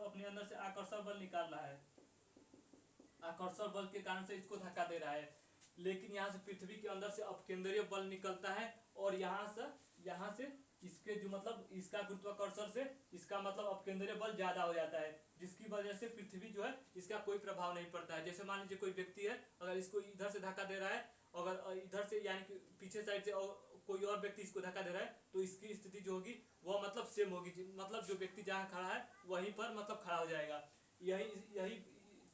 अपने अंदर से आकर्षण बल निकाल रहा है, आकर्षण बल के कारण से इसको धक्का दे रहा है। लेकिन यहाँ से पृथ्वी के अंदर से अपकेंद्रीय बल निकलता है और यहाँ से इसके जो मतलब इसका गुरुत्वाकर्षण से इसका मतलब अपकेंद्रीय बल ज्यादा हो जाता है, जिसकी वजह से पृथ्वी जो है इसका कोई प्रभाव नहीं पड़ता है। जैसे मान लीजिए कोई व्यक्ति है, अगर इसको इधर से धक्का दे रहा है, अगर इधर से यानी कि पीछे साइड से कोई और व्यक्ति इसको धक्का दे रहा है, तो इसकी स्थिति जो होगी वह मतलब सेम होगी, मतलब जो व्यक्ति जहाँ खड़ा है वहीं पर मतलब खड़ा हो जाएगा। यही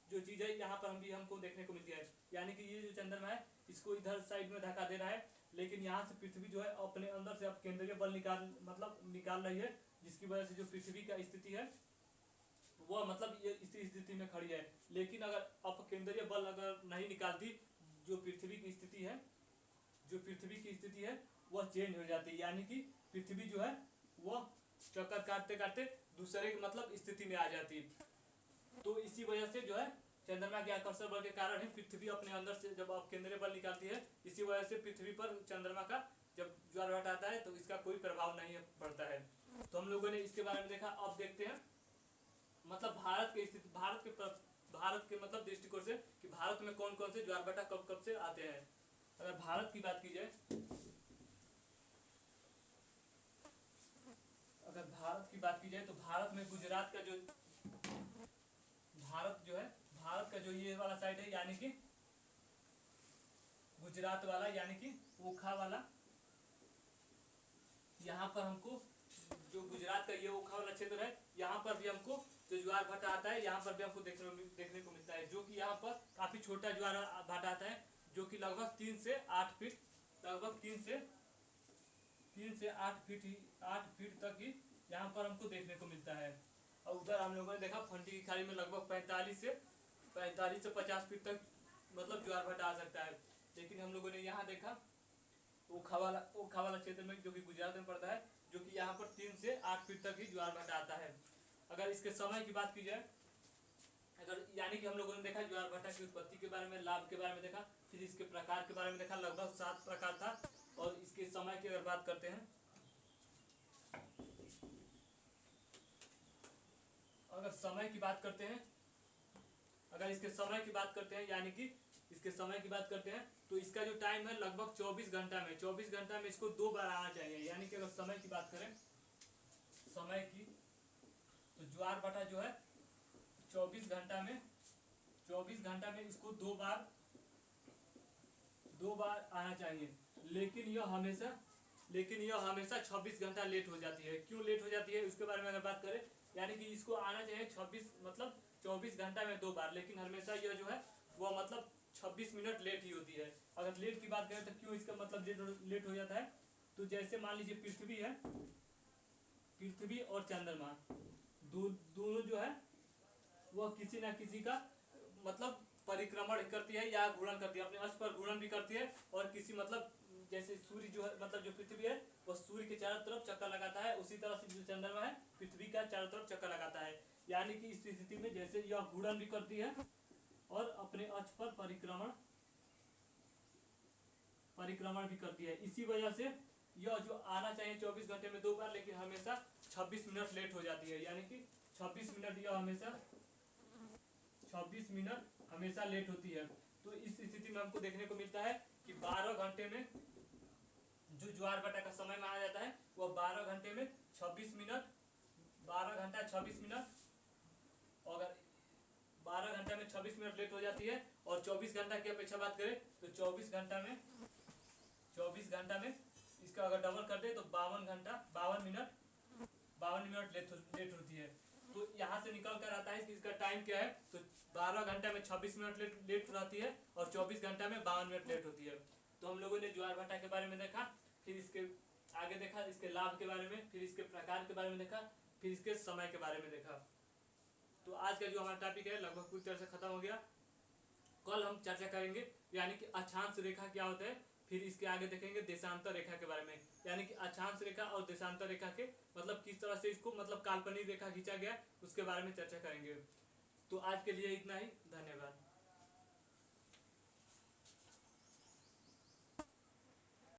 जो चीज है यहाँ पर हमको देखने को मिलती है, यानी कि ये जो चंद्रमा है इसको इधर साइड में धक्का दे रहा है, लेकिन यहाँ से पृथ्वी जो है अपने अंदर से अपकेंद्रीय बल निकाल रही है, जिसकी वजह से जो पृथ्वी का स्थिति है वह मतलब ये इसी स्थिति में खड़ी है। लेकिन अगर अपकेंद्रीय बल अगर नहीं निकालती, जो पृथ्वी की स्थिति है वह चेंज हो जाती है, यानी कि पृथ्वी जो है वह चक्कर काटते काटते दूसरे मतलब स्थिति में आ जाती। तो इसी वजह से जो है चंद्रमा के आकर्षण बल के कारण ही पृथ्वी अपने अंदर से जब अपकेंद्रीय बल निकालती है, इसी वजह से पृथ्वी पर चंद्रमा का जब ज्वार भाटा आता है तो इसका कोई प्रभाव नहीं पड़ता है। तो हम लोगों ने इसके बारे में देखा। अब देखते हैं मतलब भारत के मतलब दृष्टिकोण से कि भारत में कौन कौन से ज्वार भाटा कब कब से आते हैं। अगर भारत की बात की जाए, तो भारत में गुजरात का भारत का जो ये वाला साइड है, यानी कि गुजरात वाला, यानी कि ओखा वाला, यहाँ पर हमको जो गुजरात का ये ओखा वाला क्षेत्र है, यहाँ पर भी हमको जो ज्वार भाटा आता है यहाँ पर भी हमको देखने को मिलता है, जो कि यहाँ पर काफी छोटा ज्वार भाटा आता है, जो कि लगभग 3 से 8 फीट तक ही यहाँ पर हमको देखने को मिलता है। और उधर हम लोगों ने देखा फंडी की खाड़ी में लगभग 45 से 50 फीट तक मतलब ज्वार भाटा आ सकता है। लेकिन हम लोगों ने यहाँ देखा ओखा वाला क्षेत्र में, जो कि गुजरात में पड़ता है, जो कि यहाँ पर 3 से 8 फीट तक ही ज्वार भाटा आता है। अगर इसके समय की बात की जाए, यानी कि हम लोगों ने देखा ज्वार भाटा की उत्पत्ति के बारे में, लाभ के बारे में देखा, फिर इसके प्रकार के बारे में देखा, लगभग 7 प्रकार था। और इसके समय की अगर बात करते हैं, अगर इसके समय की बात करते हैं, यानी कि इसके समय की बात करते हैं, तो इसका जो टाइम है लगभग 24 घंटा में इसको 2 बार आना चाहिए। यानी कि अगर समय की बात करें तो ज्वार भाटा जो है 24 घंटा में इसको 2 बार आना चाहिए। लेकिन यह हमेशा 26 घंटा लेट हो जाती है। क्यों लेट हो जाती है उसके बारे में अगर बात करें, यानी कि इसको आना चाहिए 24 घंटा में 2 बार, लेकिन हमेशा यह जो है वह मतलब 26 मिनट लेट ही होती है। अगर लेट की बात करें तो क्यों इसका मतलब लेट हो जाता है, तो जैसे मान लीजिए पृथ्वी और चंद्रमा दोनों जो है वह किसी ना किसी का मतलब परिक्रमण करती है या घूर्णन करती है, अपने अक्ष पर घूर्णन भी करती है। और किसी मतलब जैसे सूर्य जो है मतलब जो पृथ्वी है वह सूर्य के चारों तरफ चक्कर लगाता है, उसी तरह से जो चंद्रमा है पृथ्वी का चारों तरफ चक्कर लगाता है। यानी कि इस स्थिति में जैसे यह घूर्णन भी करती है और अपने अक्ष पर परिक्रमण भी करती है। इसी वजह से यह जो आना चाहिए 24 घंटे में 2 बार, लेकिन हमेशा 26 मिनट लेट हो जाती है। यानी कि 26 मिनट हमेशा लेट होती है। तो इस स्थिति में हमको देखने को मिलता है कि 12 घंटे में जो ज्वार भाटा का समय माना जाता है वह 12 घंटे में 26 मिनट, 12 घंटा 26 मिनट, और 12 घंटा में 26 मिनट लेट हो जाती है। और 24 घंटा की अपेक्षा बात करें तो 24 घंटा में इसका अगर डबल कर दे तो 52 मिनट लेट होती है। तो यहाँ से निकल कर आता है कि इसका टाइम क्या है, तो 12 घंटा में 26 मिनट लेट रहती है और 24 घंटा में 52 मिनट लेट होती है। तो हम लोगों ने ज्वार भाटा के बारे में देखा, फिर इसके आगे देखा इसके लाभ के बारे में, फिर इसके प्रकार के बारे में देखा, फिर इसके समय के बारे में देखा। तो आज का जो हमारा टॉपिक है लगभग पूरी तरह से खत्म हो गया। कल हम चर्चा करेंगे यानी कि अक्षांश रेखा क्या होता है, फिर इसके आगे देखेंगे देशांतर रेखा के बारे में, यानी कि अक्षांश रेखा और देशांतर रेखा के मतलब किस तरह से इसको मतलब काल्पनिक रेखा खींचा गया उसके बारे में चर्चा करेंगे। तो आज के लिए इतना ही, धन्यवाद।